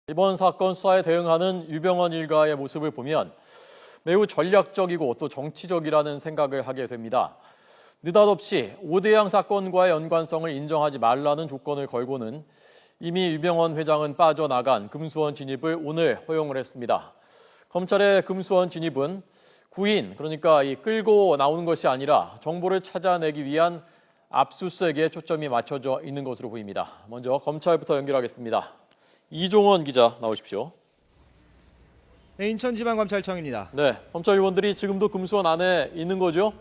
이번 사건 수사에 대응하는 유병헌 일가의 모습을 보면 매우 전략적이고 또 정치적이라는 생각을 하게 됩니다. 느닷없이 오대양 사건과의 연관성을 인정하지 말라는 조건을 걸고는 이미 유병헌 회장은 빠져나간 금수원 진입을 오늘 허용을 했습니다. 검찰의 금수원 진입은 구인, 그러니까 끌고 나오는 것이 아니라 정보를 찾아내기 위한 압수수색에 초점이 맞춰져 있는 것으로 보입니다. 먼저 검찰부터 연결하겠습니다. 이종원 기자 나오십시오. 네, 인천지방검찰청입니다. 네, 검찰 요원들이 지금도 금수원 안에 있는 거죠?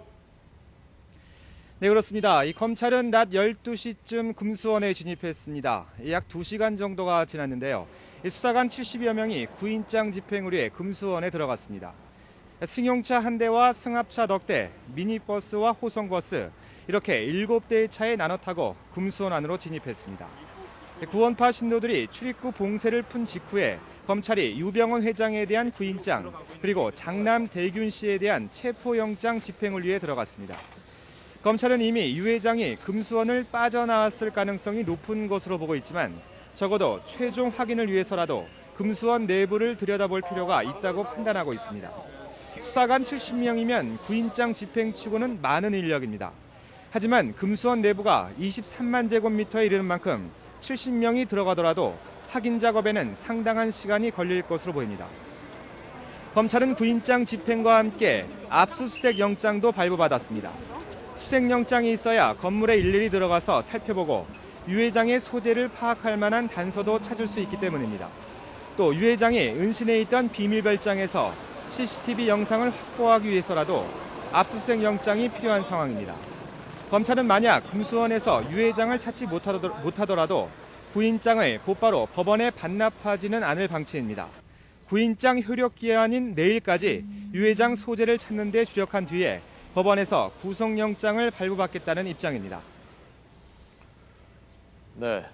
네, 그렇습니다. 이 검찰은 낮 12시쯤 금수원에 진입했습니다. 약 2시간 정도가 지났는데요. 수사관 70여 명이 구인장 집행을 위해 금수원에 들어갔습니다. 승용차 한 대와 승합차 넉 대, 미니버스와 호송버스 이렇게 7대의 차에 나눠 타고 금수원 안으로 진입했습니다. 구원파 신도들이 출입구 봉쇄를 푼 직후에 검찰이 유병헌 회장에 대한 구인장 그리고 장남 대균 씨에 대한 체포영장 집행을 위해 들어갔습니다. 검찰은 이미 유 회장이 금수원을 빠져나왔을 가능성이 높은 것으로 보고 있지만 적어도 최종 확인을 위해서라도 금수원 내부를 들여다볼 필요가 있다고 판단하고 있습니다. 수사관 70명이면 구인장 집행치고는 많은 인력입니다. 하지만 금수원 내부가 23만 제곱미터에 이르는 만큼 70명이 들어가더라도 확인 작업에는 상당한 시간이 걸릴 것으로 보입니다. 검찰은 구인장 집행과 함께 압수수색 영장도 발부받았습니다. 수색영장이 있어야 건물에 일일이 들어가서 살펴보고 유 회장의 소재를 파악할 만한 단서도 찾을 수 있기 때문입니다. 또 유 회장이 은신해 있던 비밀별장에서 CCTV 영상을 확보하기 위해서라도 압수수색 영장이 필요한 상황입니다. 검찰은 만약 금수원에서 유 회장을 찾지 못하더라도 구인장을 곧바로 법원에 반납하지는 않을 방침입니다. 구인장 효력 기한인 내일까지 유 회장 소재를 찾는 데 주력한 뒤에 법원에서 구속영장을 발부받겠다는 입장입니다. 네.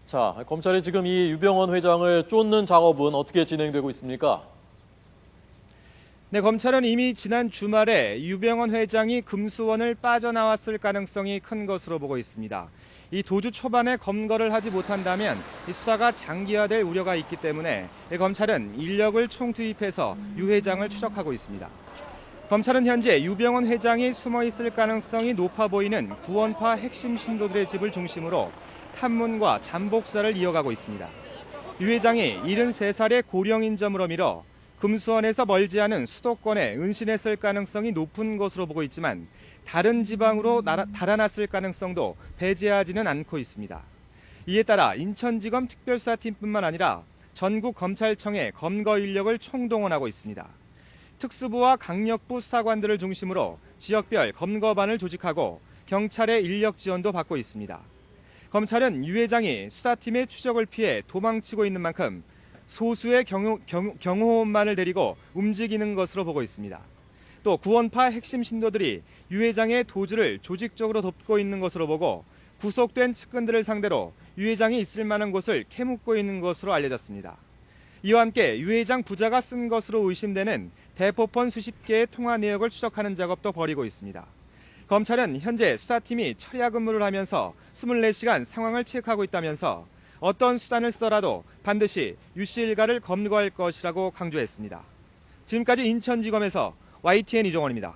자, 검찰이 지금 이 유병헌 회장을 쫓는 작업은 어떻게 진행되고 있습니까? 네, 검찰은 이미 지난 주말에 유병헌 회장이 금수원을 빠져나왔을 가능성이 큰 것으로 보고 있습니다. 이 도주 초반에 검거를 하지 못한다면 이 수사가 장기화될 우려가 있기 때문에 검찰은 인력을 총투입해서 유 회장을 추적하고 있습니다. 검찰은 현재 유병헌 회장이 숨어 있을 가능성이 높아 보이는 구원파 핵심 신도들의 집을 중심으로 탐문과 잠복 수사를 이어가고 있습니다. 유 회장이 73살의 고령인 점으로 미뤄 금수원에서 멀지 않은 수도권에 은신했을 가능성이 높은 것으로 보고 있지만 다른 지방으로 달아났을 가능성도 배제하지는 않고 있습니다. 이에 따라 인천지검 특별수사팀뿐만 아니라 전국 검찰청의 검거 인력을 총동원하고 있습니다. 특수부와 강력부 수사관들을 중심으로 지역별 검거반을 조직하고 경찰의 인력 지원도 받고 있습니다. 검찰은 유 회장이 수사팀의 추적을 피해 도망치고 있는 만큼 소수의 경호원만을 데리고 움직이는 것으로 보고 있습니다. 또 구원파 핵심 신도들이 유 회장의 도주를 조직적으로 돕고 있는 것으로 보고 구속된 측근들을 상대로 유 회장이 있을 만한 곳을 캐묻고 있는 것으로 알려졌습니다. 이와 함께 유 회장 부자가 쓴 것으로 의심되는 대포폰 수십 개의 통화 내역을 추적하는 작업도 벌이고 있습니다. 검찰은 현재 수사팀이 철야 근무를 하면서 24시간 상황을 체크하고 있다면서 어떤 수단을 써라도 반드시 유 씨 일가를 검거할 것이라고 강조했습니다. 지금까지 인천지검에서 YTN 이종원입니다.